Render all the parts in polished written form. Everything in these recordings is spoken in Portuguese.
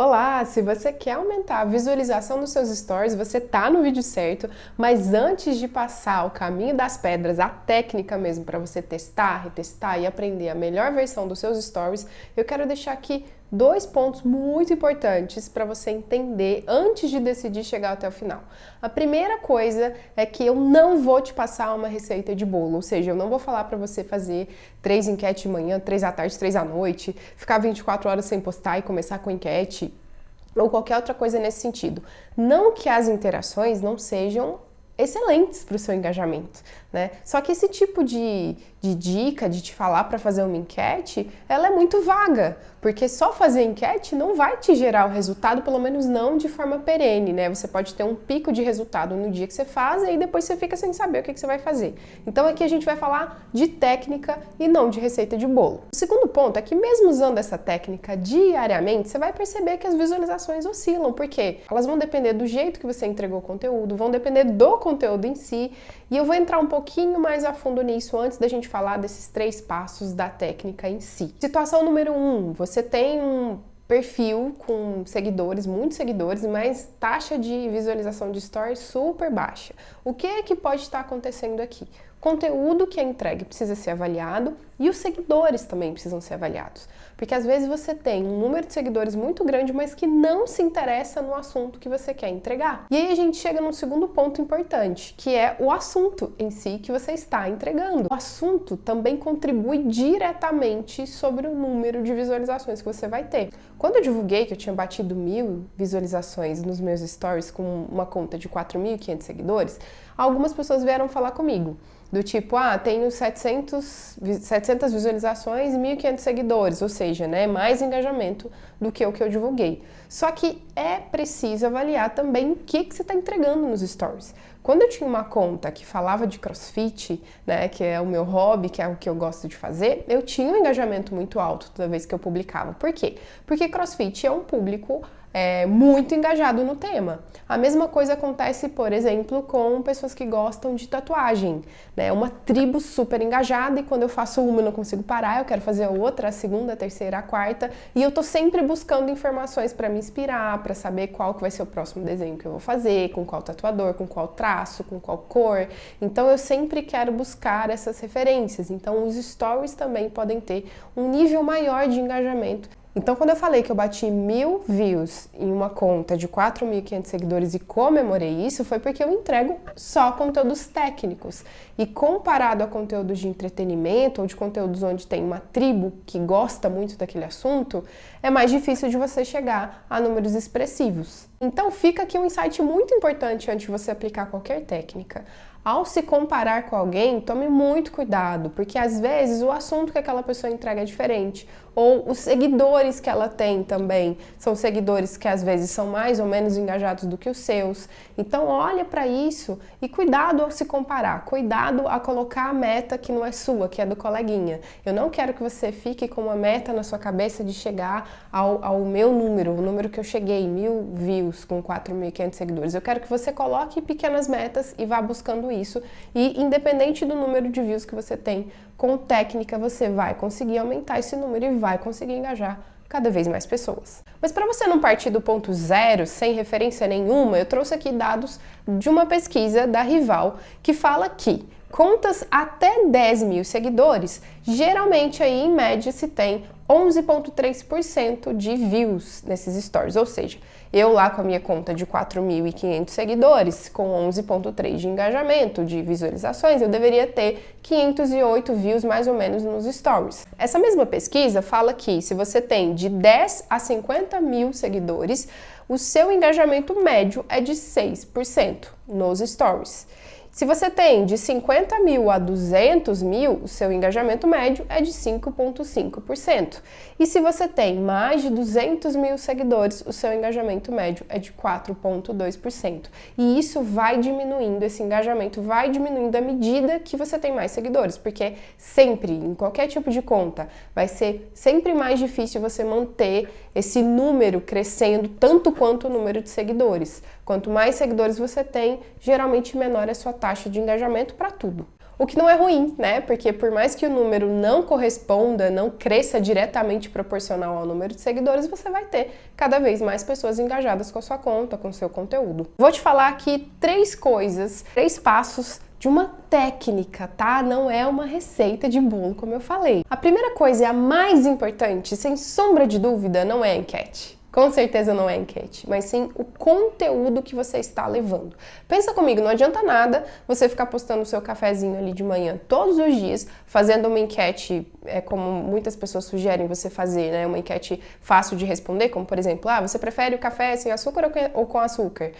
Olá, se você quer aumentar a visualização dos seus stories, você tá no vídeo certo, mas antes de passar o caminho das pedras, a técnica mesmo para você testar, retestar e aprender a melhor versão dos seus stories, eu quero deixar aqui dois pontos muito importantes para você entender antes de decidir chegar até o final. A primeira coisa é que eu não vou te passar uma receita de bolo, ou seja, eu não vou falar para você fazer 3 enquetes de manhã, 3 à tarde, 3 à noite, ficar 24 horas sem postar e começar com enquete ou qualquer outra coisa nesse sentido. Não que as interações não sejam excelentes para o seu engajamento, né? Só que esse tipo de dica, de te falar para fazer uma enquete, ela é muito vaga, porque só fazer enquete não vai te gerar o resultado, pelo menos não de forma perene, né? Você pode ter um pico de resultado no dia que você faz e aí depois você fica sem saber o que você vai fazer. Então aqui a gente vai falar de técnica e não de receita de bolo. O segundo ponto é que mesmo usando essa técnica diariamente, você vai perceber que as visualizações oscilam, porque elas vão depender do jeito que você entregou o conteúdo, vão depender do conteúdo em si, e eu vou entrar um pouquinho mais a fundo nisso antes da gente falar desses 3 passos da técnica em si. Situação número 1, você tem um perfil com seguidores, muitos seguidores, mas taxa de visualização de stories super baixa. O que é que pode estar acontecendo aqui? O conteúdo que é entregue precisa ser avaliado e os seguidores também precisam ser avaliados. Porque às vezes você tem um número de seguidores muito grande, mas que não se interessa no assunto que você quer entregar. E aí a gente chega num segundo ponto importante, que é o assunto em si que você está entregando. O assunto também contribui diretamente sobre o número de visualizações que você vai ter. Quando eu divulguei que eu tinha batido 1000 visualizações nos meus stories com uma conta de 4.500 seguidores, algumas pessoas vieram falar comigo. Do tipo, tenho 700 visualizações e 1.500 seguidores, ou seja, né, mais engajamento do que o que eu divulguei. Só que é preciso avaliar também o que você está entregando nos stories. Quando eu tinha uma conta que falava de CrossFit, né, que é o meu hobby, que é o que eu gosto de fazer, eu tinha um engajamento muito alto toda vez que eu publicava. Por quê? Porque CrossFit é um público muito engajado no tema. A mesma coisa acontece, por exemplo, com pessoas que gostam de tatuagem, né? É uma tribo super engajada e quando eu faço uma eu não consigo parar, eu quero fazer a outra, a segunda, a terceira, a quarta, e eu tô sempre buscando informações para me inspirar, para saber qual que vai ser o próximo desenho que eu vou fazer, com qual tatuador, com qual traço, com qual cor. Então eu sempre quero buscar essas referências. Então os stories também podem ter um nível maior de engajamento. Então, quando eu falei que eu bati 1000 views em uma conta de 4.500 seguidores e comemorei isso, foi porque eu entrego só conteúdos técnicos. E comparado a conteúdos de entretenimento ou de conteúdos onde tem uma tribo que gosta muito daquele assunto, é mais difícil de você chegar a números expressivos. Então, fica aqui um insight muito importante antes de você aplicar qualquer técnica. Ao se comparar com alguém, tome muito cuidado, porque às vezes o assunto que aquela pessoa entrega é diferente, ou os seguidores que ela tem também são seguidores que às vezes são mais ou menos engajados do que os seus. Então olha para isso e cuidado ao se comparar, cuidado a colocar a meta que não é sua, que é do coleguinha. Eu não quero que você fique com uma meta na sua cabeça de chegar ao meu número, o número que eu cheguei, 1000 views com 4.500 seguidores. Eu quero que você coloque pequenas metas e vá buscando isso, e independente do número de views que você tem, com técnica você vai conseguir aumentar esse número e vai conseguir engajar cada vez mais pessoas. Mas para você não partir do ponto zero, sem referência nenhuma, eu trouxe aqui dados de uma pesquisa da Rival que fala que contas até 10.000 seguidores, geralmente aí em média se tem 11,3% de views nesses stories, ou seja, eu lá com a minha conta de 4.500 seguidores, com 11,3% de engajamento, de visualizações, eu deveria ter 508 views mais ou menos nos stories. Essa mesma pesquisa fala que se você tem de 10 a 50 mil seguidores, o seu engajamento médio é de 6% nos stories. Se você tem de 50 mil a 200 mil, o seu engajamento médio é de 5,5%. E se você tem mais de 200 mil seguidores, o seu engajamento médio é de 4,2%. E isso vai diminuindo, esse engajamento vai diminuindo à medida que você tem mais seguidores, porque sempre, em qualquer tipo de conta, vai ser sempre mais difícil você manter esse número crescendo tanto quanto o número de seguidores. Quanto mais seguidores você tem, geralmente menor é a sua taxa de engajamento para tudo. O que não é ruim, né? Porque por mais que o número não corresponda, não cresça diretamente proporcional ao número de seguidores, você vai ter cada vez mais pessoas engajadas com a sua conta, com o seu conteúdo. Vou te falar aqui 3 coisas, 3 passos de uma técnica, tá? Não é uma receita de bolo, como eu falei. A primeira coisa e a mais importante, sem sombra de dúvida, não é a enquete. Com certeza não é a enquete, mas sim o conteúdo que você está levando. Pensa comigo, não adianta nada você ficar postando o seu cafezinho ali de manhã todos os dias, fazendo uma enquete, como muitas pessoas sugerem você fazer, né? Uma enquete fácil de responder, como por exemplo, você prefere o café sem açúcar ou com açúcar?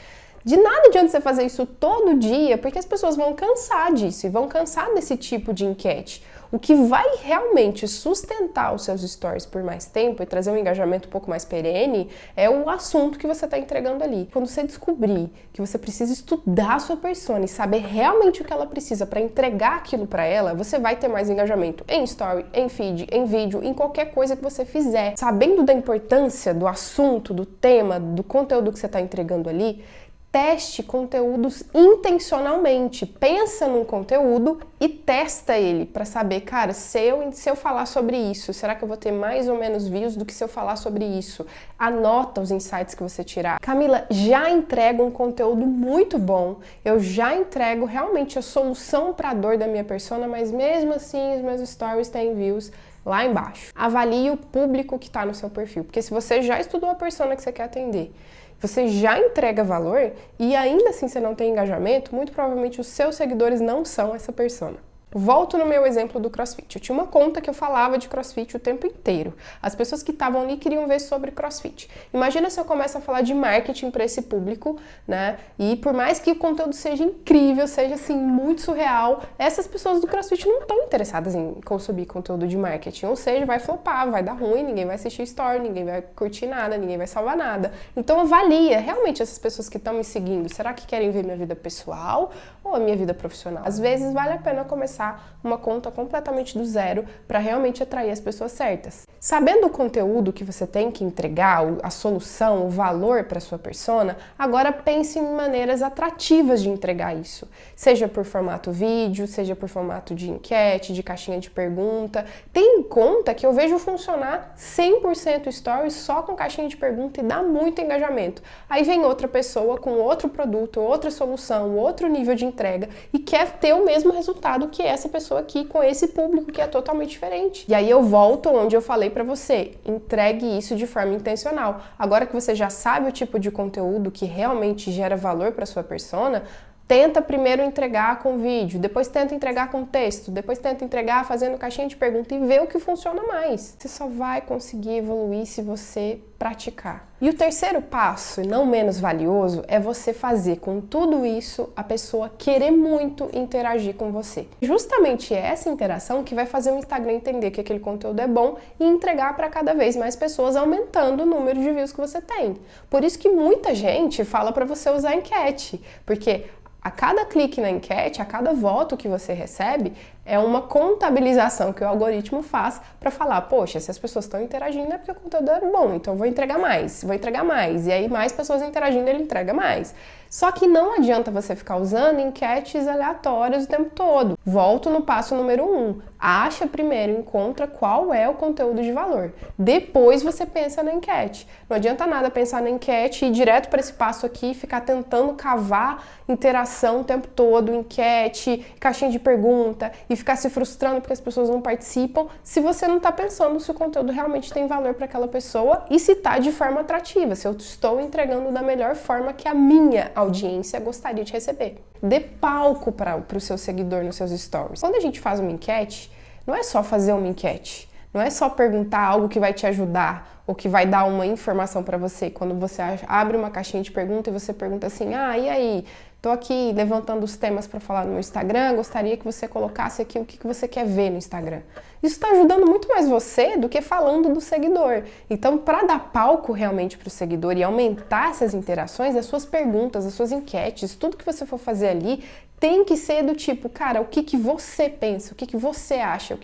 De nada adianta você fazer isso todo dia, porque as pessoas vão cansar disso e vão cansar desse tipo de enquete. O que vai realmente sustentar os seus stories por mais tempo e trazer um engajamento um pouco mais perene é o assunto que você está entregando ali. Quando você descobrir que você precisa estudar a sua persona e saber realmente o que ela precisa para entregar aquilo para ela, você vai ter mais engajamento em story, em feed, em vídeo, em qualquer coisa que você fizer. Sabendo da importância do assunto, do tema, do conteúdo que você está entregando ali, teste conteúdos intencionalmente. Pensa num conteúdo e testa ele para saber, cara, se eu falar sobre isso, será que eu vou ter mais ou menos views do que se eu falar sobre isso? Anota os insights que você tirar. Camila, já entrego um conteúdo muito bom, eu já entrego realmente a solução para a dor da minha persona, mas mesmo assim os meus stories têm views lá embaixo. Avalie o público que está no seu perfil, porque se você já estudou a persona que você quer atender, você já entrega valor e ainda assim você não tem engajamento, muito provavelmente os seus seguidores não são essa persona. Volto no meu exemplo do CrossFit. Eu tinha uma conta que eu falava de CrossFit o tempo inteiro. As pessoas que estavam ali queriam ver sobre CrossFit. Imagina se eu começo a falar de marketing para esse público, né? E por mais que o conteúdo seja incrível, seja assim muito surreal, essas pessoas do CrossFit não estão interessadas em consumir conteúdo de marketing. Ou seja, vai flopar, vai dar ruim, ninguém vai assistir story, ninguém vai curtir nada, ninguém vai salvar nada. Então avalia, realmente essas pessoas que estão me seguindo, será que querem ver minha vida pessoal ou a minha vida profissional? Às vezes vale a pena começar uma conta completamente do zero para realmente atrair as pessoas certas. Sabendo o conteúdo que você tem que entregar, a solução, o valor para sua persona, agora pense em maneiras atrativas de entregar isso. Seja por formato vídeo, seja por formato de enquete, de caixinha de pergunta. Tem conta que eu vejo funcionar 100% stories só com caixinha de pergunta e dá muito engajamento. Aí vem outra pessoa com outro produto, outra solução, outro nível de entrega e quer ter o mesmo resultado que essa pessoa aqui com esse público que é totalmente diferente. E aí eu volto onde eu falei para você, entregue isso de forma intencional. Agora que você já sabe o tipo de conteúdo que realmente gera valor para sua persona, tenta primeiro entregar com vídeo, depois tenta entregar com texto, depois tenta entregar fazendo caixinha de pergunta e vê o que funciona mais. Você só vai conseguir evoluir se você praticar. E o terceiro passo, e não menos valioso, é você fazer com tudo isso a pessoa querer muito interagir com você. Justamente essa interação que vai fazer o Instagram entender que aquele conteúdo é bom e entregar para cada vez mais pessoas, aumentando o número de views que você tem. Por isso que muita gente fala para você usar enquete, porque a cada clique na enquete, a cada voto que você recebe, é uma contabilização que o algoritmo faz para falar, poxa, se as pessoas estão interagindo é porque o conteúdo é bom, então vou entregar mais. E aí mais pessoas interagindo, ele entrega mais. Só que não adianta você ficar usando enquetes aleatórias o tempo todo. Volto no passo número 1. Acha primeiro, encontra qual é o conteúdo de valor. Depois você pensa na enquete. Não adianta nada pensar na enquete e ir direto para esse passo aqui, ficar tentando cavar interação o tempo todo, enquete, caixinha de pergunta, e ficar se frustrando porque as pessoas não participam, se você não está pensando se o conteúdo realmente tem valor para aquela pessoa e se está de forma atrativa, se eu estou entregando da melhor forma que a minha audiência gostaria de receber. Dê palco para o seu seguidor nos seus stories. Quando a gente faz uma enquete, não é só fazer uma enquete, não é só perguntar algo que vai te ajudar ou que vai dar uma informação para você. Quando você abre uma caixinha de pergunta e você pergunta assim, e aí, tô aqui levantando os temas para falar no meu Instagram, gostaria que você colocasse aqui o que você quer ver no Instagram. Isso está ajudando muito mais você do que falando do seguidor. Então, para dar palco realmente para o seguidor e aumentar essas interações, as suas perguntas, as suas enquetes, tudo que você for fazer ali, tem que ser do tipo, cara, o que você pensa, o que você acha?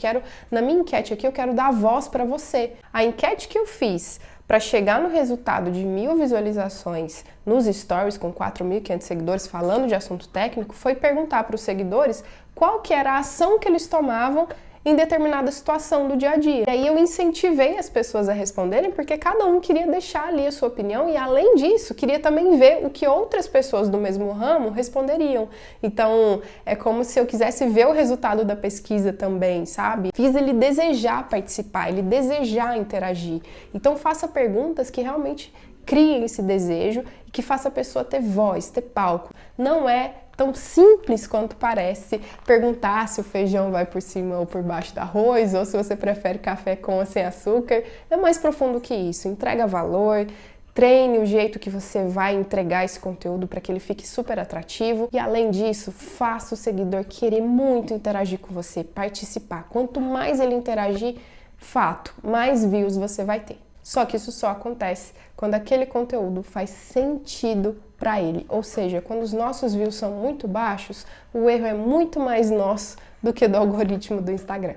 Na minha enquete aqui, eu quero dar voz para você. A enquete que eu fiz para chegar no resultado de 1.000 visualizações nos stories com 4.500 seguidores falando de assunto técnico foi perguntar para os seguidores qual que era a ação que eles tomavam em determinada situação do dia a dia. E aí eu incentivei as pessoas a responderem porque cada um queria deixar ali a sua opinião e, além disso, queria também ver o que outras pessoas do mesmo ramo responderiam. Então, é como se eu quisesse ver o resultado da pesquisa também, sabe? Fiz ele desejar participar, ele desejar interagir. Então, faça perguntas que realmente criem esse desejo e que faça a pessoa ter voz, ter palco. Não é tão simples quanto parece perguntar se o feijão vai por cima ou por baixo do arroz, ou se você prefere café com ou sem açúcar. É mais profundo que isso. Entrega valor, treine o jeito que você vai entregar esse conteúdo para que ele fique super atrativo. E além disso, faça o seguidor querer muito interagir com você, participar. Quanto mais ele interagir, fato, mais views você vai ter. Só que isso só acontece quando aquele conteúdo faz sentido para ele. Ou seja, quando os nossos views são muito baixos, o erro é muito mais nosso do que do algoritmo do Instagram.